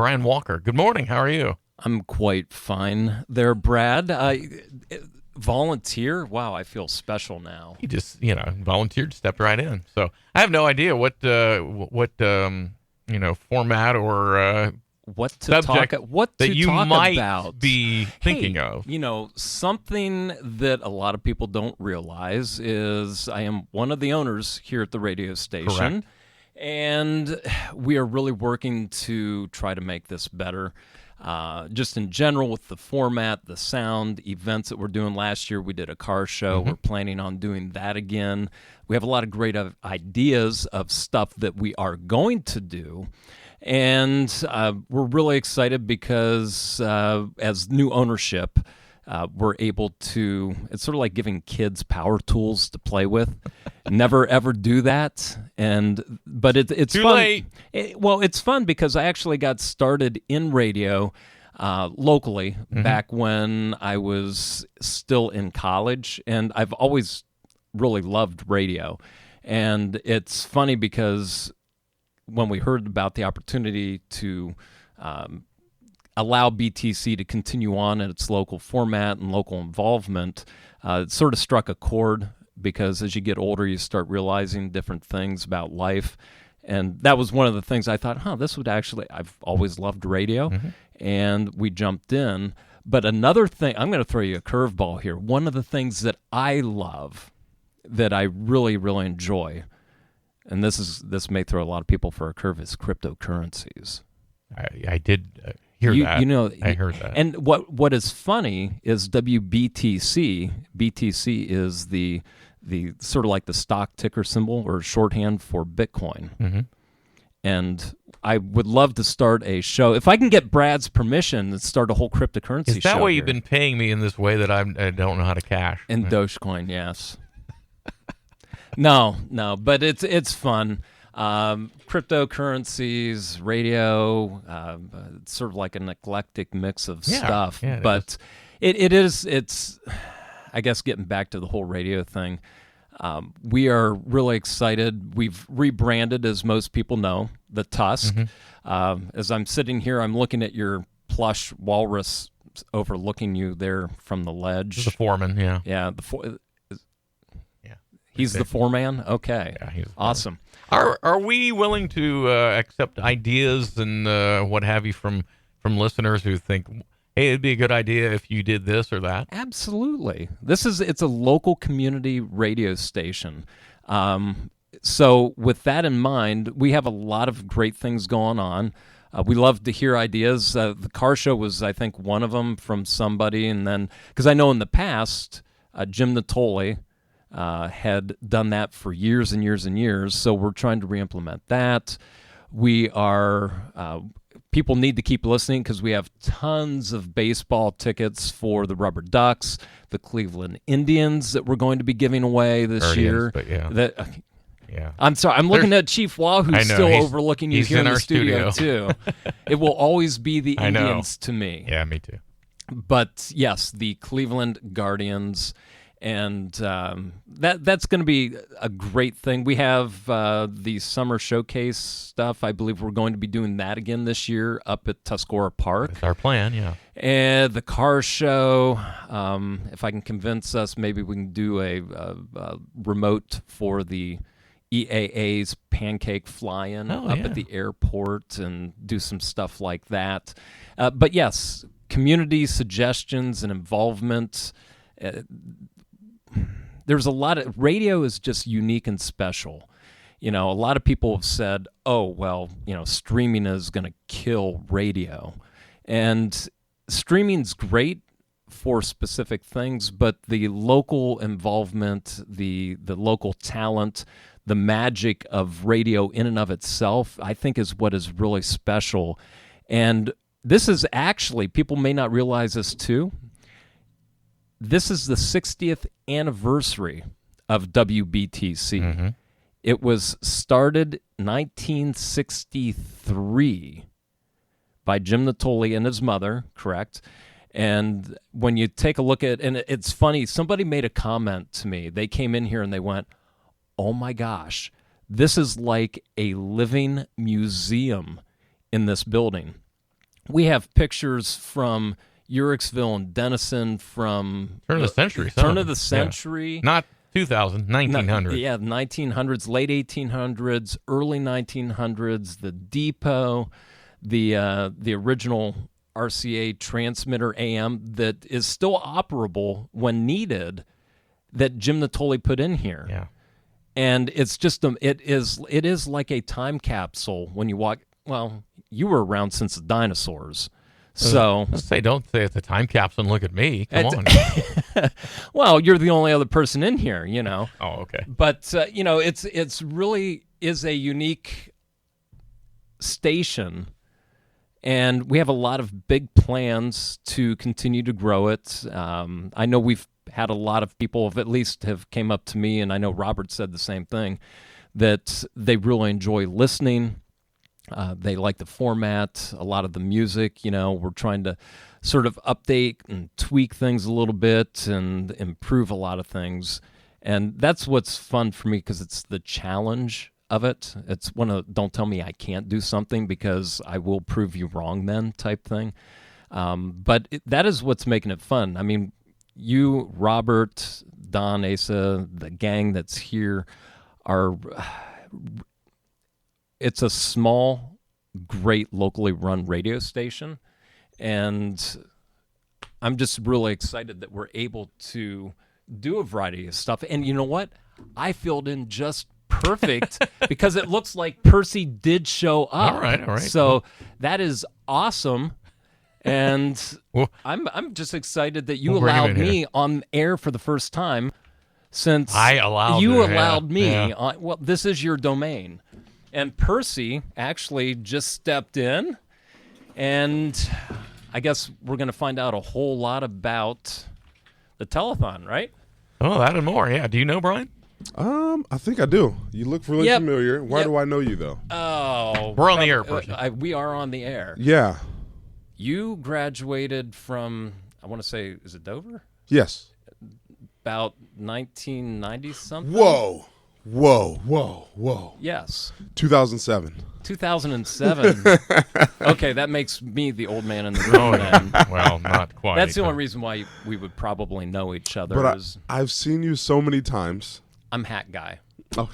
Brian Walker. Good morning. How are you? I'm quite fine there, Brad. Volunteer? Wow, I feel special now. You just, volunteered, stepped right in. So I have no idea what format or What to subject talk what that to you talk might about. be thinking Hey, of. Something that a lot of people don't realize is I am one of the owners here at the radio station. Correct. And we are really working to try to make this better. Just in general with the format, the sound, events that we're doing. Last year we did a car show. We're planning on doing that again. We have a lot of great ideas of stuff that we are going to do. And we're really excited because as new ownership, we're able to, it's sort of like giving kids power tools to play with. Never ever do that. But it's Too fun. late. It's fun because I actually got started in radio locally back when I was still in college, and I've always really loved radio. And it's funny because when we heard about the opportunity to allow BTC to continue on in its local format and local involvement, it sort of struck a chord because as you get older, you start realizing different things about life. And that was one of the things I thought, this would actually, I've always loved radio, and we jumped in. But another thing, I'm going to throw you a curveball here. One of the things that I love, that I really, really enjoy, and this may throw a lot of people for a curve, is cryptocurrencies. I did hear that. I heard that. And what is funny is WBTC. BTC is the sort of like the stock ticker symbol or shorthand for Bitcoin. And I would love to start a show. If I can get Brad's permission, to start a whole cryptocurrency show. Is that why here. you've been paying me in this way that I don't know how to cash? In Dogecoin, yes. No, but it's fun. Cryptocurrencies, radio, it's sort of like an eclectic mix of stuff. Yeah, but it's, I guess, getting back to the whole radio thing, we are really excited. We've rebranded, as most people know, the Tusk. As I'm sitting here, I'm looking at your plush walrus overlooking you there from the ledge. The foreman, yeah. Yeah, he's the foreman? Okay. Yeah, he's awesome. Are we willing to accept ideas and what have you from listeners who think, hey, it'd be a good idea if you did this or that? Absolutely. It's a local community radio station. So with that in mind, we have a lot of great things going on. We love to hear ideas. The car show was, I think, one of them from somebody. And then, because I know in the past, Jim Natoli had done that for years and years and years. So we're trying to re-implement that. We are... people need to keep listening because we have tons of baseball tickets for the Rubber Ducks, the Cleveland Indians that we're going to be giving away this year. But yeah. Yeah. I'm sorry. I'm looking at Chief Wah, who's still overlooking you here in the studio too. It will always be the Indians to me. Yeah, me too. But yes, the Cleveland Guardians. And that's going to be a great thing. We have the summer showcase stuff. I believe we're going to be doing that again this year up at Tuscarawas Park. That's our plan, yeah. And the car show, if I can convince us, maybe we can do a remote for the EAA's pancake fly-in at the airport and do some stuff like that. But yes, community suggestions and involvement. There's a lot of radio is just unique and special. A lot of people have said, streaming is going to kill radio. And streaming's great for specific things, but the local involvement, the local talent, the magic of radio in and of itself, I think is what is really special. And this is actually, people may not realize this too, this is the 60th anniversary of WBTC. It was started 1963 by Jim Natoli and his mother, correct? And when you take a look at, and it's funny, somebody made a comment to me. They came in here and they went, oh my gosh, this is like a living museum in this building. we have pictures from Uricksville and Denison from Turn of the century. Turn of the century. Yeah. Not 2000, 1900. Yeah, 1900s, late 1800s, early 1900s, the depot, the original RCA transmitter AM that is still operable when needed that Jim Natoli put in here. Yeah. And it's just it is like a time capsule when you walk. Well, you were around since the dinosaurs. So Don't say it's a time capsule and look at me. Come on. Well, you're the only other person in here, you know. Oh, okay. But it's really is a unique station, and we have a lot of big plans to continue to grow it. I know we've had a lot of people at least have came up to me, and I know Robert said the same thing, that they really enjoy listening. They like the format, a lot of the music. We're trying to sort of update and tweak things a little bit and improve a lot of things. And that's what's fun for me, because it's the challenge of it. It's one of don't tell me I can't do something, because I will prove you wrong then type thing. But that is what's making it fun. I mean, you, Robert, Don, Asa, the gang that's here are... It's a small, great, locally run radio station, and I'm just really excited that we're able to do a variety of stuff. And you know what? I filled in just perfect because it looks like Percy did show up. All right. So that is awesome. And I'm just excited that you allowed me on air for the first time since you allowed me. Yeah. Well, this is your domain. And Percy actually just stepped in, and I guess we're going to find out a whole lot about the telethon, right? Oh, that and more. Yeah. Do you know Brian? I think I do. You look really familiar. Why do I know you, though? Oh. We're on the air, Percy. We are on the air. Yeah. You graduated from, I want to say, is it Dover? Yes. About 1990-something? Whoa. Yes. 2007. 2007. Okay, that makes me the old man in the room then. Well, not quite. That's the only reason why we would probably know each other. But I've seen you so many times. I'm hat guy. Oh.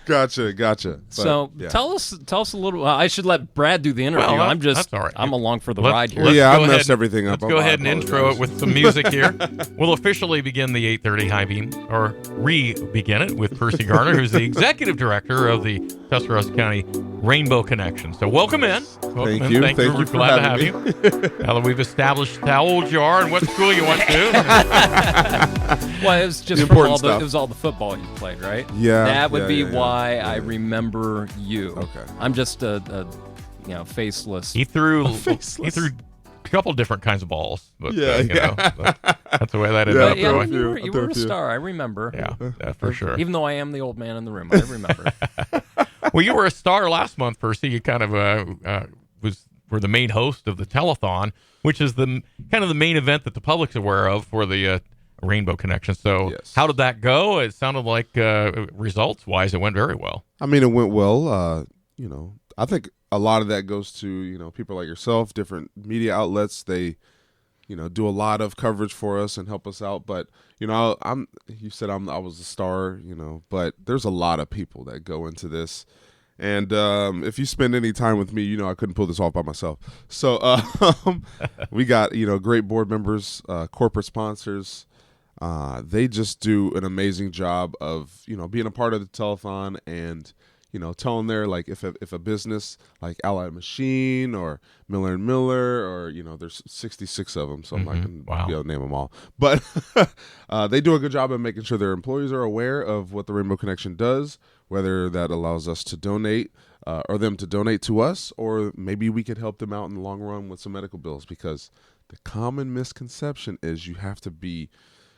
Gotcha. But, so tell us a little. I should let Brad do the interview. Well, that's all right. I'm along for the ride here. I messed everything up. Let's go ahead and intro it with some music here. We'll officially begin the 8:30 High Beam, or re-begin it with Percy Garner, who's the executive director of the Tuscarawas County Rainbow Connection. So welcome in. Thank you. Thank you. We're glad to have you. Now that we've established how old you are and what school you went to. Well, it was just from it was all the football you played, right? Yeah. That would be why I remember you. Okay. I'm just a faceless. He threw a couple different kinds of balls, but that's the way that ended up going. You were a star. I remember. Yeah, for sure. Even though I am the old man in the room, I remember. Well, you were a star last month, Percy. You kind of were the main host of the telethon, which is the kind of the main event that the public's aware of for the Rainbow Connection. So how did that go? It sounded like results-wise, it went very well. I mean, it went well. I think a lot of that goes to, people like yourself, different media outlets. They, do a lot of coverage for us and help us out. But, you said I was a star, but there's a lot of people that go into this. And if you spend any time with me, I couldn't pull this off by myself. So we got, great board members, corporate sponsors. They just do an amazing job of, being a part of the telethon and, telling their, like, if a business like Allied Machine or Miller & Miller or, there's 66 of them, so I'm not going to be able to name them all. But they do a good job of making sure their employees are aware of what the Rainbow Connection does, whether that allows us to donate or them to donate to us, or maybe we could help them out in the long run with some medical bills, because the common misconception is you have to be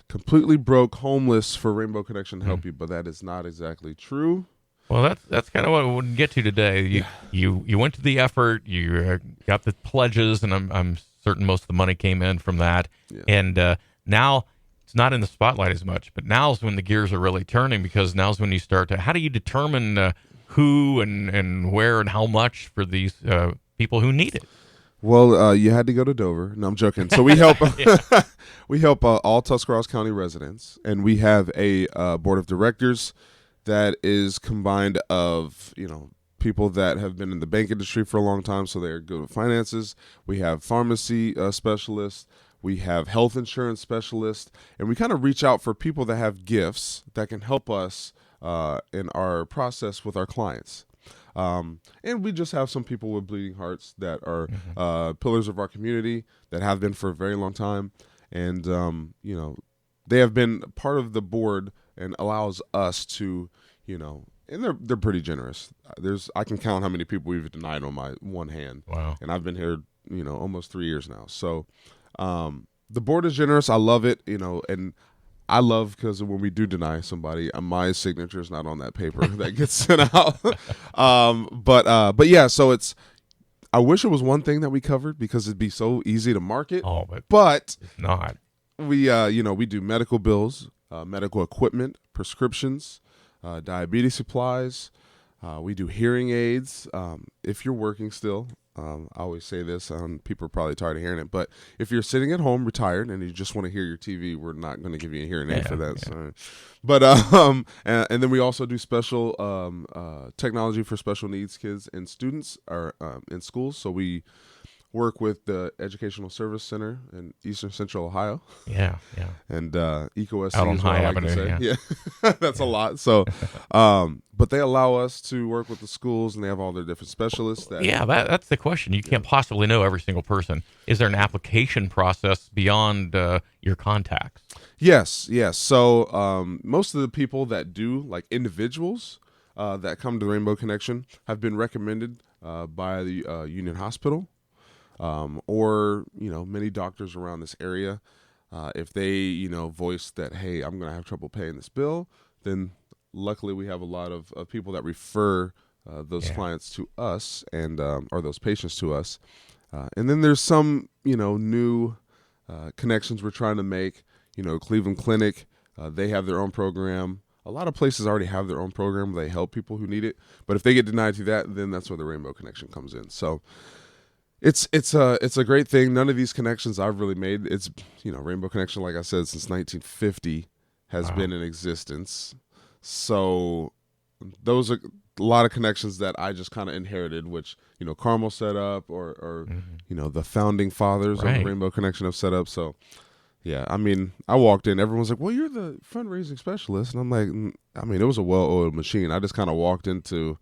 completely broke, homeless for Rainbow Connection to help you, but that is not exactly true. Well, that's kind of what we would get to today. You went to the effort, you got the pledges, and I'm certain most of the money came in from that. Yeah. And now it's not in the spotlight as much, but now's when the gears are really turning, because now's when you start to. How do you determine who and where and how much for these people who need it? Well, you had to go to Dover. No, I'm joking. So we help we help all Tuscarawas County residents, and we have a board of directors that is combined of people that have been in the bank industry for a long time, so they're good with finances. We have pharmacy specialists. We have health insurance specialists, and we kind of reach out for people that have gifts that can help us in our process with our clients. And we just have some people with bleeding hearts that are pillars of our community that have been for a very long time. And, they have been part of the board and allows us to, and they're pretty generous. I can count how many people we've denied on my one hand. Wow. And I've been here, almost 3 years now. So the board is generous. I love it, and I love because when we do deny somebody, my signature is not on that paper that gets sent out. But yeah, so I wish it was one thing that we covered because it'd be so easy to market. Oh, but it's not. We, we do medical bills, medical equipment, prescriptions, diabetes supplies. We do hearing aids. If you're working still, I always say this, people are probably tired of hearing it, but if you're sitting at home retired and you just want to hear your TV, we're not going to give you a hearing aid for that. Yeah. So. But and then we also do special technology for special needs kids and students are in schools. So we work with the Educational Service Center in Eastern Central Ohio. Yeah. And EcoSC Out on is what High I like to Avenue, say. Yeah. That's a lot. So, but they allow us to work with the schools, and they have all their different specialists. That's the question. You can't possibly know every single person. Is there an application process beyond your contacts? Yes. So most of the people that do, like individuals that come to the Rainbow Connection, have been recommended by the Union Hospital. Or many doctors around this area, if they voice that, hey, I'm going to have trouble paying this bill, then luckily we have a lot of people that refer those clients to us and or those patients to us, and then there's some new connections we're trying to make. Cleveland Clinic, they have their own program. A lot of places already have their own program where they help people who need it, but if they get denied through that, then that's where the Rainbow Connection comes in. So. It's a great thing. None of these connections I've really made. It's Rainbow Connection, like I said, since 1950 has been in existence. So those are a lot of connections that I just kind of inherited, which Carmel set up, or the founding fathers of the Rainbow Connection have set up. So yeah, I mean, I walked in, everyone's like, "Well, you're the fundraising specialist," and I'm like, it was a well-oiled machine. I just kind of walked into,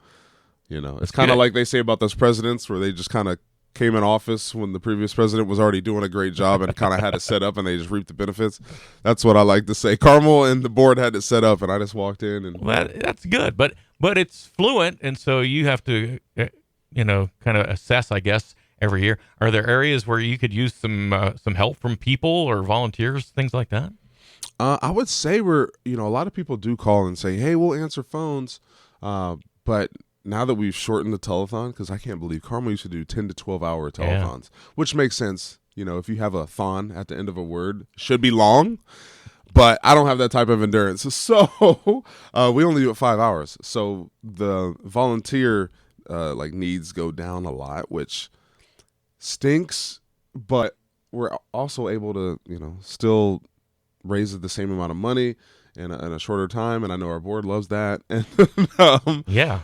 it's kind of like they say about those presidents where they just kind of came in office when the previous president was already doing a great job and kind of had it set up and they just reaped the benefits. That's what I like to say. Carmel and the board had it set up and I just walked in. And that's good, but it's fluent, and so you have to kind of assess, I guess, every year. Are there areas where you could use some help from people or volunteers, things like that? I would say a lot of people do call and say, hey, we'll answer phones, but now that we've shortened the telethon, because I can't believe Carmel used to do 10 to 12-hour telethons, which makes sense. If you have a thon at the end of a word, should be long, but I don't have that type of endurance. So we only do it 5 hours. So the volunteer needs go down a lot, which stinks, but we're also able to, still raise the same amount of money in a shorter time, and I know our board loves that. And true. Yeah.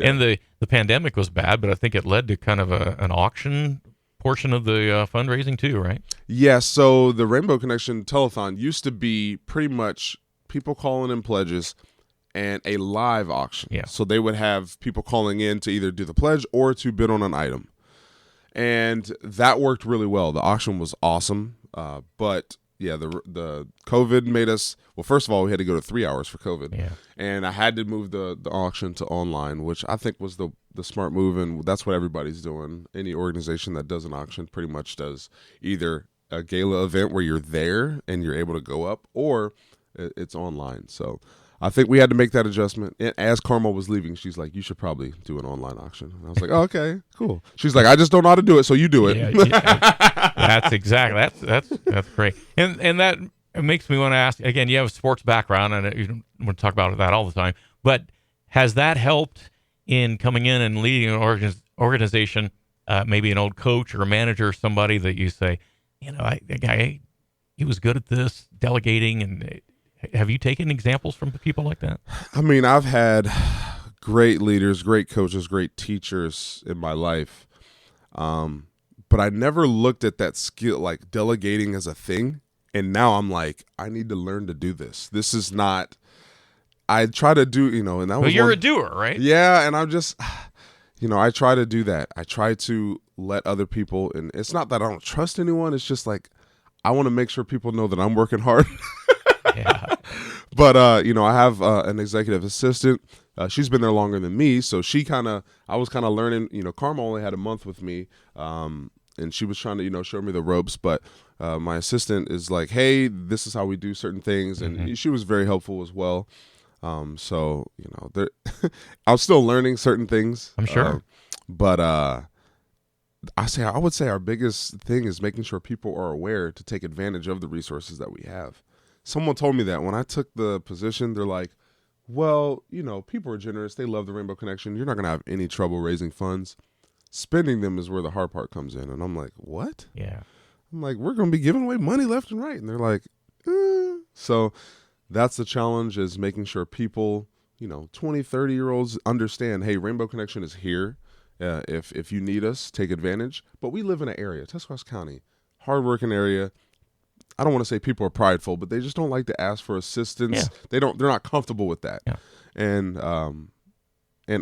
And the pandemic was bad, but I think it led to kind of an auction portion of the fundraising too, right? Yeah, so the Rainbow Connection Telethon used to be pretty much people calling in pledges and a live auction. Yeah. So they would have people calling in to either do the pledge or to bid on an item. And that worked really well. The auction was awesome, but yeah, the COVID made us, well, first of all, we had to go to 3 hours for COVID. Yeah. And I had to move the auction to online, which I think was the smart move, and that's what everybody's doing. Any organization that does an auction pretty much does either a gala event where you're there and you're able to go up, or it's online. So I think we had to make that adjustment. And as Carmel was leaving, she's like, you should probably do an online auction. And I was like, oh, okay, cool. She's like, I just don't know how to do it, so you do it. Yeah. That's exactly. That's great. And that makes me want to ask, again, you have a sports background, and you want to talk about that all the time, but has that helped in coming in and leading an organization? Maybe an old coach or a manager, or somebody that you say, that guy, he was good at this, delegating. And have you taken examples from people like that? I mean, I've had great leaders, great coaches, great teachers in my life. But I never looked at that skill, like delegating as a thing. And now I'm like, I need to learn to do this. This is not, I try to do, and that was you're a doer, right? Yeah. And I'm just, I try to do that. I try to let other people, and it's not that I don't trust anyone. It's just like, I want to make sure people know that I'm working hard. Yeah. But, I have an executive assistant. She's been there longer than me. So I was kind of learning, Karma only had a month with me. And she was trying to, show me the ropes. But my assistant is like, hey, this is how we do certain things. And she was very helpful as well. So, I'm still learning certain things. I'm sure. But I would say our biggest thing is making sure people are aware to take advantage of the resources that we have. Someone told me that when I took the position, they're like, well, people are generous. They love the Rainbow Connection. You're not going to have any trouble raising funds. Spending them is where the hard part comes in. And I'm like, what? Yeah. I'm like, we're going to be giving away money left and right. And they're like, So that's the challenge, is making sure people, 20, 30-year-olds understand, hey, Rainbow Connection is here. If you need us, take advantage. But we live in an area, Tuscarawas County, hardworking area. I don't want to say people are prideful, but they just don't like to ask for assistance. Yeah. They're not comfortable with that. Yeah. And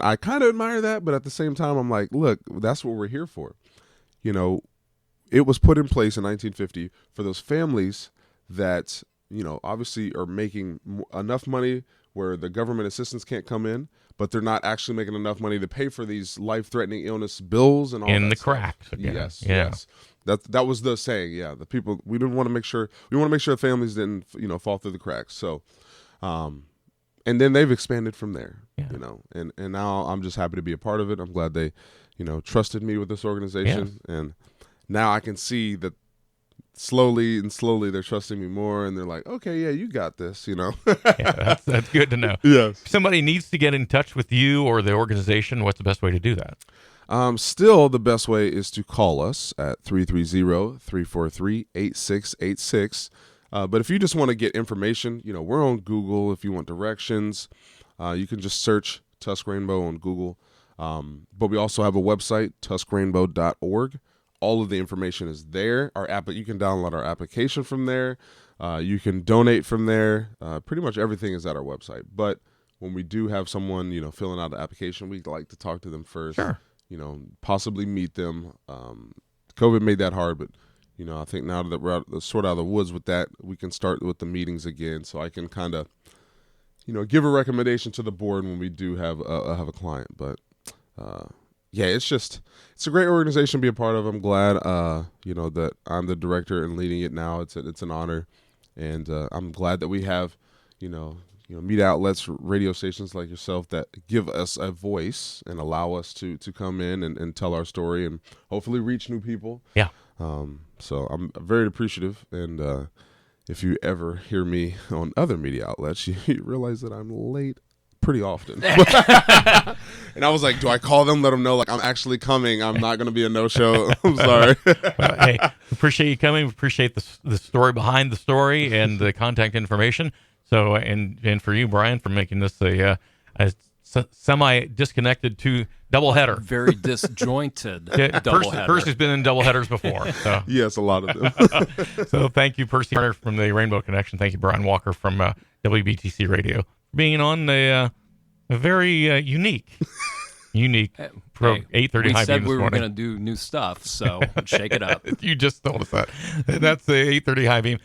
I kind of admire that, but at the same time, I'm like, look, that's what we're here for. It was put in place in 1950 for those families that, obviously are making enough money where the government assistance can't come in, but they're not actually making enough money to pay for these life-threatening illness bills and all that. In the stuff. cracks. Again. Yes. Yeah. Yes. That was the saying. Yeah. The people, we want to make sure the families didn't, fall through the cracks. So, and then they've expanded from there, and now I'm just happy to be a part of it. I'm glad they, trusted me with this organization. Yeah. And now I can see that slowly they're trusting me more, and they're like, okay, yeah, you got this, Yeah, that's good to know. Yes. If somebody needs to get in touch with you or the organization, what's the best way to do that? Still, the best way is to call us at 330-343-8686. But if you just want to get information, we're on Google. If you want directions, you can just search Tusk Rainbow on Google. But we also have a website, tuskrainbow.org. All of the information is there. You can download our application from there. You can donate from there. Pretty much everything is at our website. But when we do have someone, filling out the application, we'd like to talk to them first. Sure. Possibly meet them. COVID made that hard, but I think now that we're sort of out of the woods with that, we can start with the meetings again. So I can kind of, give a recommendation to the board when we do have a client. But yeah, it's a great organization to be a part of. I'm glad, that I'm the director and leading it now. It's an honor, and I'm glad that we have, media outlets, radio stations like yourself that give us a voice and allow us to come in and tell our story and hopefully reach new people. Yeah. So I'm very appreciative, and if you ever hear me on other media outlets, you realize that I'm late pretty often. And I was like, do I call them, let them know, like, I'm actually coming, I'm not going to be a no-show? I'm sorry. Well, hey, appreciate you coming. Appreciate the story behind the story and the contact information. So, and for you, Brian, for making this a semi-disconnected to doubleheader. Very disjointed doubleheader. Perci's been in doubleheaders before. So. Yes, a lot of them. So thank you, Perci Garner from the Rainbow Connection. Thank you, Brian Walker from WBTC Radio, for being on a very unique 8:30 we high said beam we this were morning. going to do new stuff, so shake it up. You just told us that. That's the 8:30 high beam.